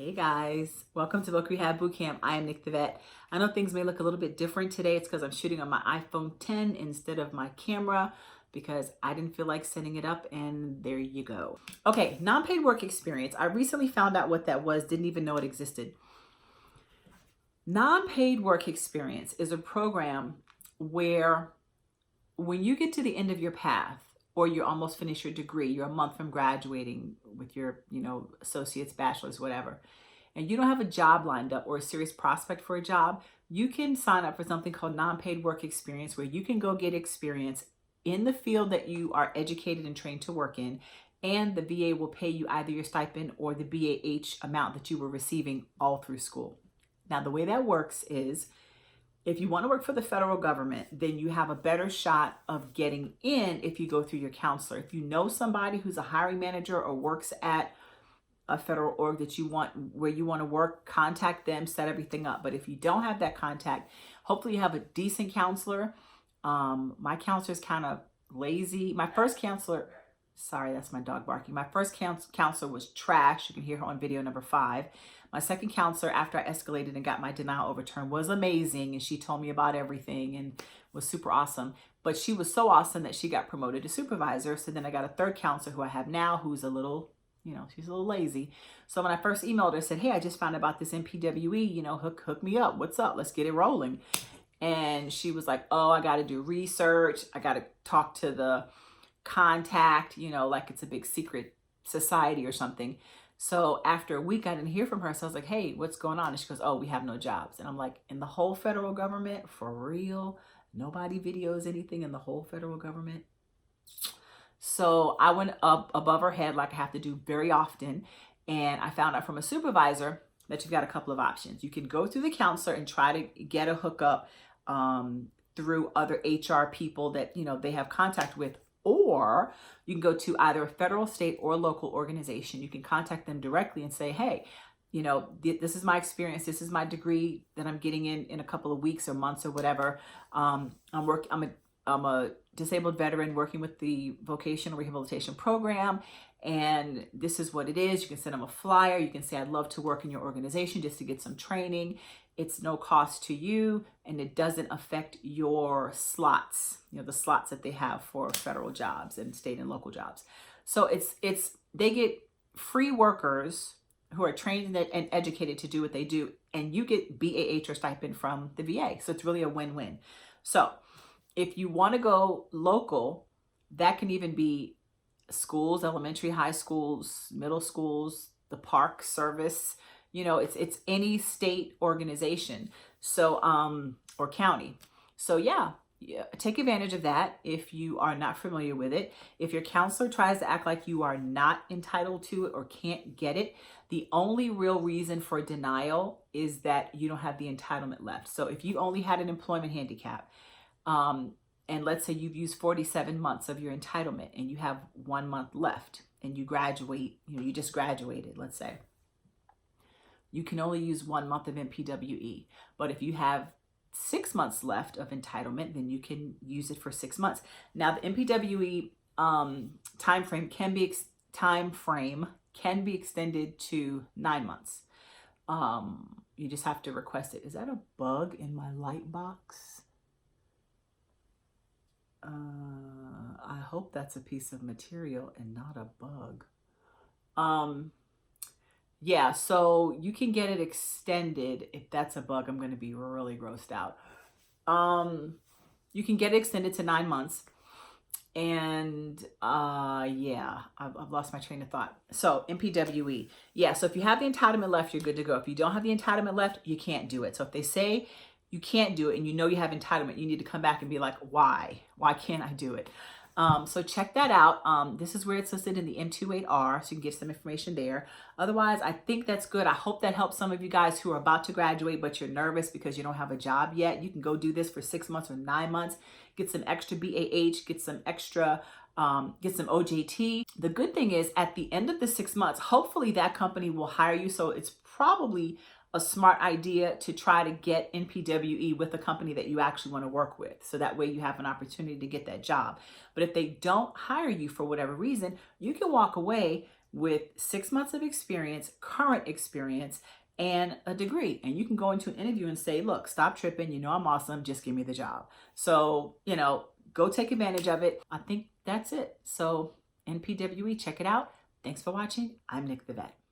Hey guys, welcome to Voc Rehab Bootcamp. I am Nick the Vet. I know things may look a little bit different today. It's because I'm shooting on my iPhone 10 instead of my camera because I didn't feel like setting it up, and there you go. Okay, non-paid work experience. I recently found out what that was, didn't even know it existed. Non-paid work experience is a program where when you get to the end of your path, or you're almost finished your degree, you're a month from graduating with your, associate's, bachelor's, whatever, and you don't have a job lined up or a serious prospect for a job, you can sign up for something called non-paid work experience, where you can go get experience in the field that you are educated and trained to work in, and the VA will pay you either your stipend or the BAH amount that you were receiving all through school. Now, the way that works is, if you want to work for the federal government, then you have a better shot of getting in if you go through your counselor. If you know somebody who's a hiring manager or works at a federal org that you want, where you want to work, contact them, set everything up. But if you don't have that contact, hopefully you have a decent counselor. My counselor is kind of lazy. My first counselor, sorry, that's my dog barking. My first counselor was trash. You can hear her on video number 5. My second counselor, after I escalated and got my denial overturned, was amazing. And she told me about everything and was super awesome. But she was so awesome that she got promoted to supervisor. So then I got a third counselor who I have now, who's a little, she's a little lazy. So when I first emailed her, I said, hey, I just found out about this NPWE, hook me up. What's up? Let's get it rolling. And she was like, oh, I got to do research. I got to talk to the contact, like it's a big secret society or something. So after a week, I didn't hear from her. So I was like, hey, what's going on? And she goes, oh, we have no jobs. And I'm like, in the whole federal government? For real? Nobody videos anything in the whole federal government? So I went up above her head, like I have to do very often. And I found out from a supervisor that you've got a couple of options. You can go through the counselor and try to get a hookup through other HR people that, they have contact with. Or you can go to either a federal, state, or local organization. You can contact them directly and say, hey, this is my experience. This is my degree that I'm getting in a couple of weeks or months or whatever. I'm a disabled veteran working with the vocational rehabilitation program, and this is what it is. You can send them a flyer. You can say, I'd love to work in your organization just to get some training. It's no cost to you, and it doesn't affect your slots, the slots that they have for federal jobs and state and local jobs. So they get free workers who are trained and educated to do what they do, and you get BAH or stipend from the VA. So it's really a win-win. So if you want to go local, that can even be schools, elementary, high schools, middle schools, the park service, it's any state organization. So, or county. So yeah, take advantage of that if you are not familiar with it. If your counselor tries to act like you are not entitled to it or can't get it, the only real reason for denial is that you don't have the entitlement left. So if you only had an employment handicap, and let's say you've used 47 months of your entitlement and you have 1 month left and you graduate, you just graduated, let's say, you can only use 1 month of NPWE. But if you have 6 months left of entitlement, then you can use it for 6 months. Now, the NPWE time frame can be extended to 9 months. You just have to request it. Is that a bug in my light box? I hope that's a piece of material and not a bug. Yeah, so you can get it extended. If that's a bug, I'm going to be really grossed out. You can get it extended to 9 months. And yeah, I've lost my train of thought. So NPWE. Yeah, so if you have the entitlement left, you're good to go. If you don't have the entitlement left, you can't do it. So if they say you can't do it and you know you have entitlement, you need to come back and be like, why? Why can't I do it? So check that out. This is where it's listed in the M28R, so you can get some information there. Otherwise, I think that's good. I hope that helps some of you guys who are about to graduate, but you're nervous because you don't have a job yet. You can go do this for 6 months or 9 months, get some extra BAH, get some extra, get some OJT. The good thing is at the end of the 6 months, hopefully that company will hire you. So it's probably a smart idea to try to get NPWE with a company that you actually want to work with. So that way you have an opportunity to get that job. But if they don't hire you for whatever reason, you can walk away with 6 months of experience, current experience, and a degree. And you can go into an interview and say, look, stop tripping. You know I'm awesome. Just give me the job. So, go take advantage of it. I think that's it. So NPWE, check it out. Thanks for watching. I'm Nick the Vet.